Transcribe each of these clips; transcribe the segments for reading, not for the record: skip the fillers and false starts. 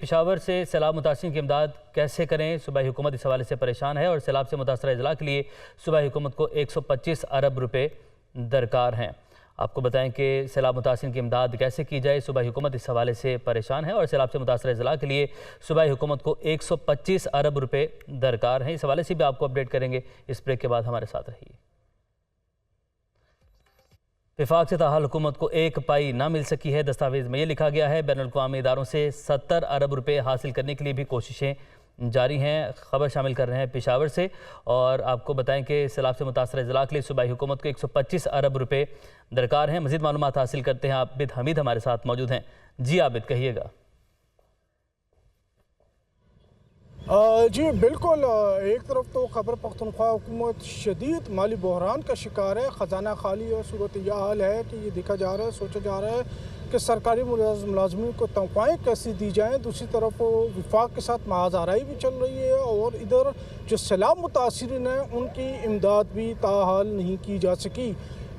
پشاور سے سیلاب متاثرین کی امداد کیسے کریں؟ صوبائی حکومت اس حوالے سے پریشان ہے اور سیلاب سے متاثرہ اضلاع کے لیے صوبائی حکومت کو 125 ارب روپے درکار ہیں۔ آپ کو بتائیں کہ سیلاب متاثرین کی امداد کیسے کی جائے، صوبائی حکومت اس حوالے سے پریشان ہے اور سیلاب سے متاثرہ اضلاع کے لیے صوبائی حکومت کو 125 ارب روپے درکار ہیں۔ اس حوالے سے بھی آپ کو اپڈیٹ کریں گے، اس بریک کے بعد ہمارے ساتھ رہیے۔ وفاق سے تاحال حکومت کو ایک پائی نہ مل سکی ہے۔ دستاویز میں یہ لکھا گیا ہے بین الاقوامی اداروں سے 70 ارب روپے حاصل کرنے کے لیے بھی کوششیں جاری ہیں۔ خبر شامل کر رہے ہیں پشاور سے، اور آپ کو بتائیں کہ سیلاب سے متاثرہ اضلاع کے لیے صوبائی حکومت کو 125 ارب روپے درکار ہیں۔ مزید معلومات حاصل کرتے ہیں، عابد حمید ہمارے ساتھ موجود ہیں۔ جی عابد، کہیے گا۔ جی بالکل، ایک طرف تو خیبر پختونخوا حکومت شدید مالی بحران کا شکار ہے، خزانہ خالی اور صورت یہ حال ہے کہ یہ دیکھا جا رہا ہے، سوچا جا رہا ہے کہ سرکاری ملازمین کو تنخواہیں کیسی دی جائیں۔ دوسری طرف وفاق کے ساتھ محاذ آرائی بھی چل رہی ہے، اور ادھر جو سیلاب متاثرین ہیں ان کی امداد بھی تاحال نہیں کی جا سکی۔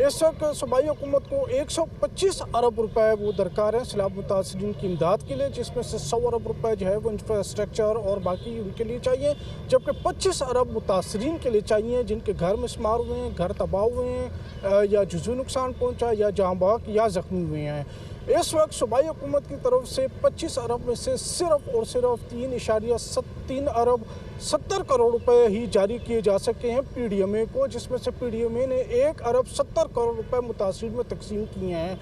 اس وقت صوبائی حکومت کو 125 ارب روپے وہ درکار ہیں سیلاب متاثرین کی امداد کے لیے، جس میں سے 100 ارب روپے جو ہے وہ انفراسٹرکچر اور باقی ان کے لیے چاہیے، جبکہ 25 ارب متاثرین کے لیے چاہیے جن کے گھر مسمار ہوئے ہیں، گھر تباہ ہوئے ہیں، یا جزوی نقصان پہنچا، یا جاں بحق یا زخمی ہوئے ہیں۔ اس وقت صوبائی حکومت کی طرف سے 25 ارب میں سے صرف اور صرف 3.3 ارب 70 کروڑ روپے ہی جاری کیے جا سکے ہیں پی ڈی ایم اے کو، جس میں سے پی ڈی ایم اے نے 1 ارب 70 کروڑ روپے متاثرین میں تقسیم کیے ہیں۔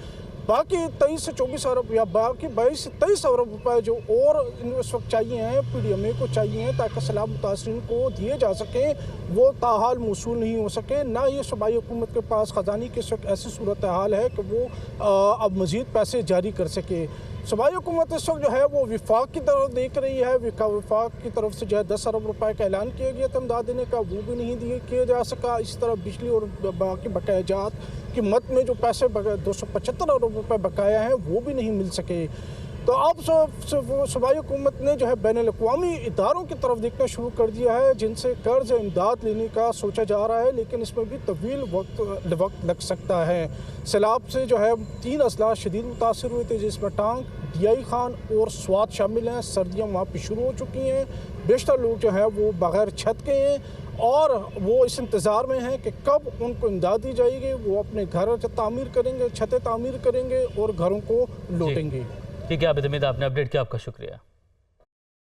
باقی 23 سے 24 ارب یا باقی 22 سے 23 ارب روپے جو اور اس وقت چاہیے ہیں پی ڈی ایم اے کو چاہیے ہیں تاکہ سیلاب متاثرین کو دیے جا سکیں، وہ تاحال موصول نہیں ہو سکے۔ نہ یہ صوبائی حکومت کے پاس خزانے کی اس وقت ایسی صورتحال ہے کہ وہ اب مزید پیسے جاری کر سکے۔ صوبائی حکومت اس وقت جو ہے وہ وفاق کی طرف دیکھ رہی ہے، وفاق کی طرف سے جو ہے 10 ارب روپے کا اعلان کیا گیا تھا امداد دینے کا، وہ بھی نہیں کیا جا سکا۔ اسی طرح بجلی اور باقی بقایا جات کی مد میں جو پیسے 275 ارب روپے بقایا ہیں وہ بھی نہیں مل سکے۔ تو اب صوبائی حکومت نے جو ہے بین الاقوامی اداروں کی طرف دیکھنا شروع کر دیا ہے، جن سے قرض امداد لینے کا سوچا جا رہا ہے، لیکن اس میں بھی طویل وقت لگ سکتا ہے۔ سیلاب سے جو ہے 3 اضلاع شدید متاثر ہوئے تھے، جس میں ٹانگ، ڈیائی خان اور سوات شامل ہیں۔ سردیاں وہاں پہ شروع ہو چکی ہیں، بیشتر لوگ جو ہیں وہ بغیر چھت کے ہیں، اور وہ اس انتظار میں ہیں کہ کب ان کو امداد دی جائے گی، وہ اپنے گھر تعمیر کریں گے، چھتیں تعمیر کریں گے اور گھروں کو لوٹیں گے۔ ٹھیک ہے عابد حمید، آپ نے اپڈیٹ کیا، آپ کا شکریہ۔